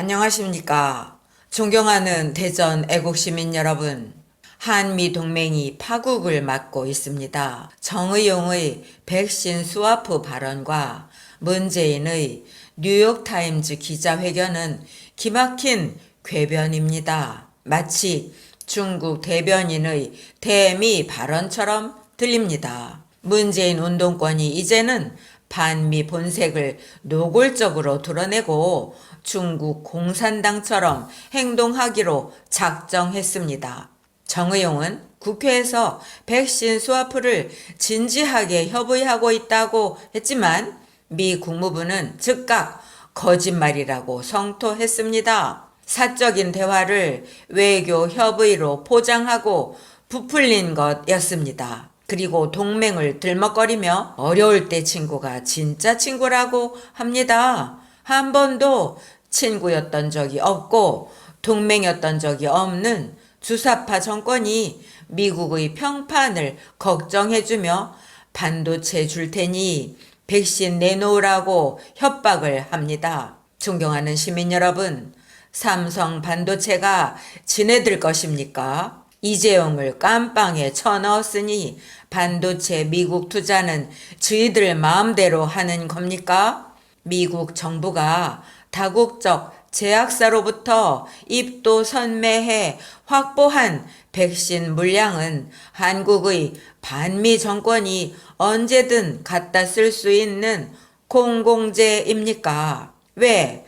안녕하십니까. 존경하는 대전 애국시민 여러분. 한미 동맹이 파국을 맞고 있습니다. 정의용의 백신 스와프 발언과 문재인의 뉴욕타임즈 기자회견은 기막힌 궤변입니다. 마치 중국 대변인의 대미 발언처럼 들립니다. 문재인 운동권이 이제는 반미 본색을 노골적으로 드러내고 중국 공산당처럼 행동하기로 작정했습니다. 정의용은 국회에서 백신 스와프를 진지하게 협의하고 있다고 했지만 미 국무부는 즉각 거짓말이라고 성토했습니다. 사적인 대화를 외교 협의로 포장하고 부풀린 것이었습니다. 그리고 동맹을 들먹거리며 어려울 때 친구가 진짜 친구라고 합니다. 한 번도 친구였던 적이 없고 동맹이었던 적이 없는 주사파 정권이 미국의 평판을 걱정해주며 반도체 줄 테니 백신 내놓으라고 협박을 합니다. 존경하는 시민 여러분, 삼성 반도체가 지네들 것입니까? 이재용을 깜빵에 쳐넣었으니 반도체 미국 투자는 저희들 마음대로 하는 겁니까? 미국 정부가 다국적 제약사로부터 입도 선매해 확보한 백신 물량은 한국의 반미 정권이 언제든 갖다 쓸 수 있는 공공재입니까? 왜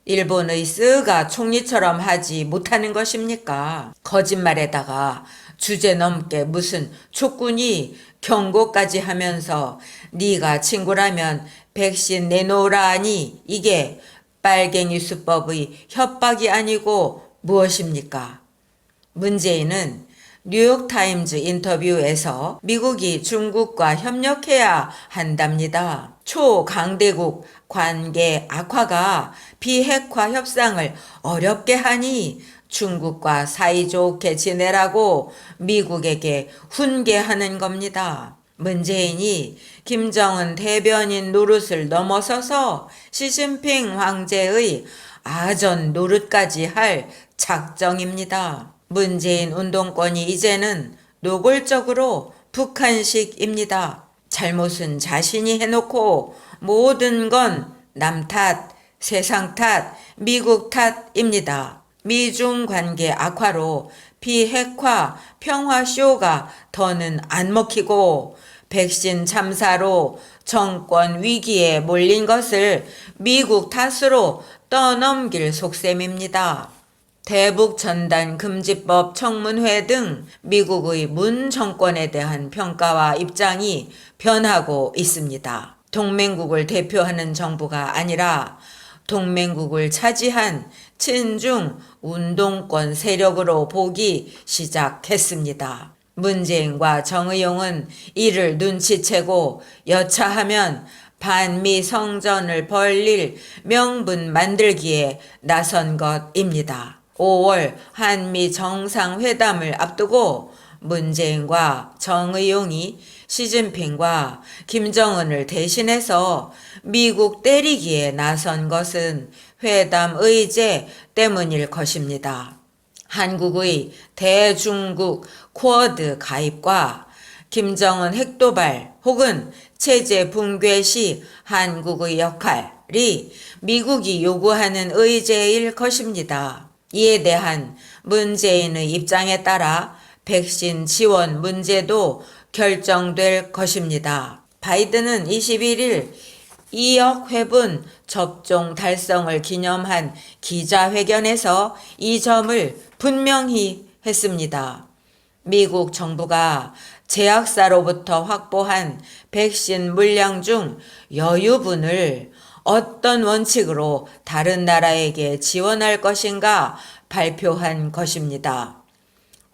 일본의 스가 총리처럼 하지 못하는 것입니까? 거짓말에다가 주제 넘게 무슨 촉군이 경고까지 하면서 네가 친구라면 백신 내놓으라 하니 이게 빨갱이 수법의 협박이 아니고 무엇입니까? 문재인은 뉴욕타임즈 인터뷰에서 미국이 중국과 협력해야 한답니다. 초강대국 관계 악화가 비핵화 협상을 어렵게 하니 중국과 사이좋게 지내라고 미국에게 훈계하는 겁니다. 문재인이 김정은 대변인 노릇을 넘어서서 시진핑 황제의 아전 노릇까지 할 작정입니다. 문재인 운동권이 이제는 노골적으로 북한식입니다. 잘못은 자신이 해놓고 모든 건 남 탓, 세상 탓, 미국 탓입니다. 미중 관계 악화로 비핵화 평화쇼가 더는 안 먹히고 백신 참사로 정권 위기에 몰린 것을 미국 탓으로 떠넘길 속셈입니다. 대북 전단 금지법 청문회 등 미국의 문 정권에 대한 평가와 입장이 변하고 있습니다. 동맹국을 대표하는 정부가 아니라 동맹국을 차지한 친중 운동권 세력으로 보기 시작했습니다. 문재인과 정의용은 이를 눈치채고 여차하면 반미 성전을 벌릴 명분 만들기에 나선 것입니다. 5월 한미 정상회담을 앞두고 문재인과 정의용이 시진핑과 김정은을 대신해서 미국 때리기에 나선 것은 회담 의제 때문일 것입니다. 한국의 대중국 쿼드 가입과 김정은 핵도발 혹은 체제 붕괴 시 한국의 역할이 미국이 요구하는 의제일 것입니다. 이에 대한 문재인의 입장에 따라 백신 지원 문제도 결정될 것입니다. 바이든은 21일 2억 회분 접종 달성을 기념한 기자회견에서 이 점을 분명히 했습니다. 미국 정부가 제약사로부터 확보한 백신 물량 중 여유분을 어떤 원칙으로 다른 나라에게 지원할 것인가 발표한 것입니다.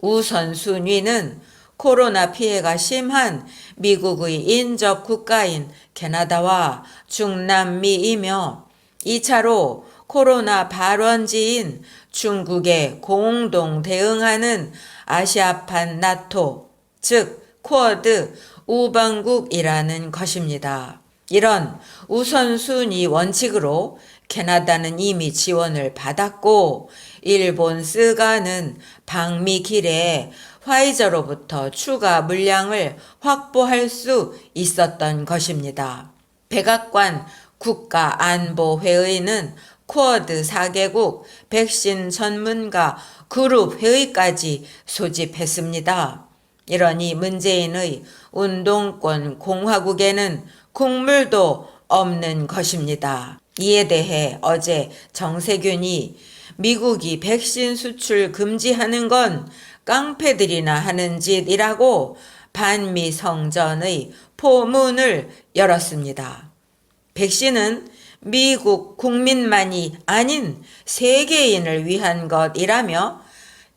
우선순위는 코로나 피해가 심한 미국의 인접 국가인 캐나다와 중남미이며 2차로 코로나 발원지인 중국에 공동 대응하는 아시아판 나토, 즉 쿼드 우방국이라는 것입니다. 이런 우선순위 원칙으로 캐나다는 이미 지원을 받았고 일본 스가는 방미 길에 화이자로부터 추가 물량을 확보할 수 있었던 것입니다. 백악관 국가안보회의는 쿼드 4개국 백신 전문가 그룹 회의까지 소집했습니다. 이러니 문재인의 운동권 공화국에는 국물도 없는 것입니다. 이에 대해 어제 정세균이 미국이 백신 수출 금지하는 건 깡패들이나 하는 짓이라고 반미 성전의 포문을 열었습니다. 백신은 미국 국민만이 아닌 세계인을 위한 것이라며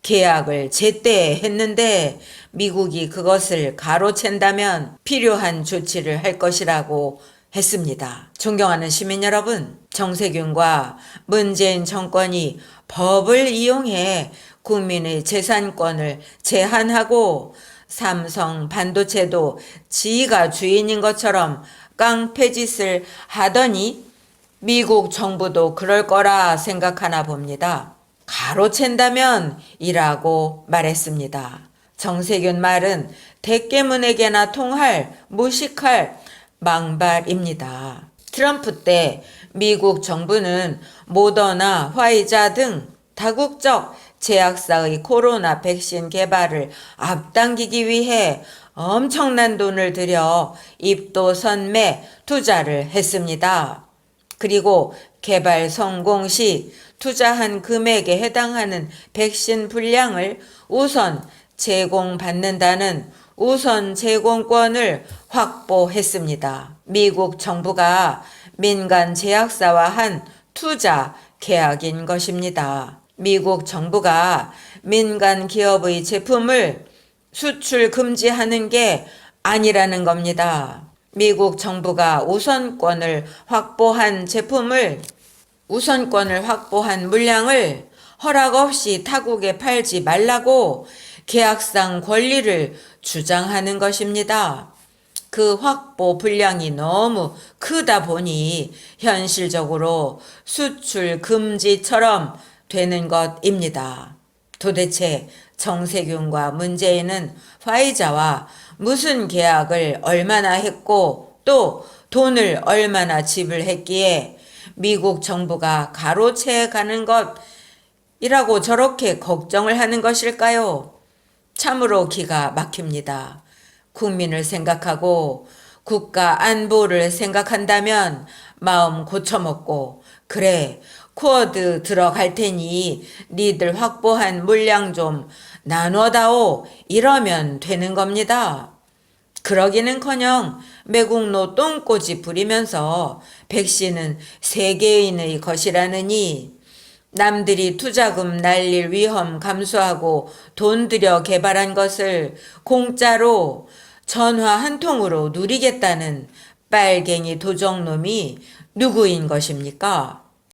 계약을 제때 했는데 미국이 그것을 가로챈다면 필요한 조치를 할 것이라고 했습니다. 존경하는 시민 여러분, 정세균과 문재인 정권이 법을 이용해 국민의 재산권을 제한하고 삼성 반도체도 지가 주인인 것처럼 깡패짓을 하더니 미국 정부도 그럴 거라 생각하나 봅니다. 가로챈다면 이라고 말했습니다. 정세균 말은 대깨문에게나 통할 무식할 망발입니다. 트럼프 때 미국 정부는 모더나, 화이자 등 다국적 제약사의 코로나 백신 개발을 앞당기기 위해 엄청난 돈을 들여 입도선매 투자를 했습니다. 그리고 개발 성공 시 투자한 금액에 해당하는 백신 분량을 우선 제공받는다는 우선 제공권을 확보했습니다. 미국 정부가 민간 제약사와 한 투자 계약인 것입니다. 미국 정부가 민간 기업의 제품을 수출 금지하는 게 아니라는 겁니다. 미국 정부가 우선권을 확보한 물량을 허락 없이 타국에 팔지 말라고 계약상 권리를 주장하는 것입니다. 그 확보 분량이 너무 크다 보니 현실적으로 수출 금지처럼 되는 것입니다. 도대체 정세균과 문재인은 화이자와 무슨 계약을 얼마나 했고 또 돈을 얼마나 지불했기에 미국 정부가 가로채 가는 것이라고 저렇게 걱정을 하는 것일까요? 참으로 기가 막힙니다. 국민을 생각하고 국가 안보를 생각한다면 마음 고쳐먹고 그래 쿼드 들어갈 테니 니들 확보한 물량 좀 나눠다오 이러면 되는 겁니다. 그러기는커녕 매국노 똥꼬집 부리면서 백신은 세계인의 것이라느니 남들이 투자금 날릴 위험 감수하고 돈 들여 개발한 것을 공짜로 전화 한 통으로 누리겠다는 빨갱이 도적놈이 누구인 것입니까?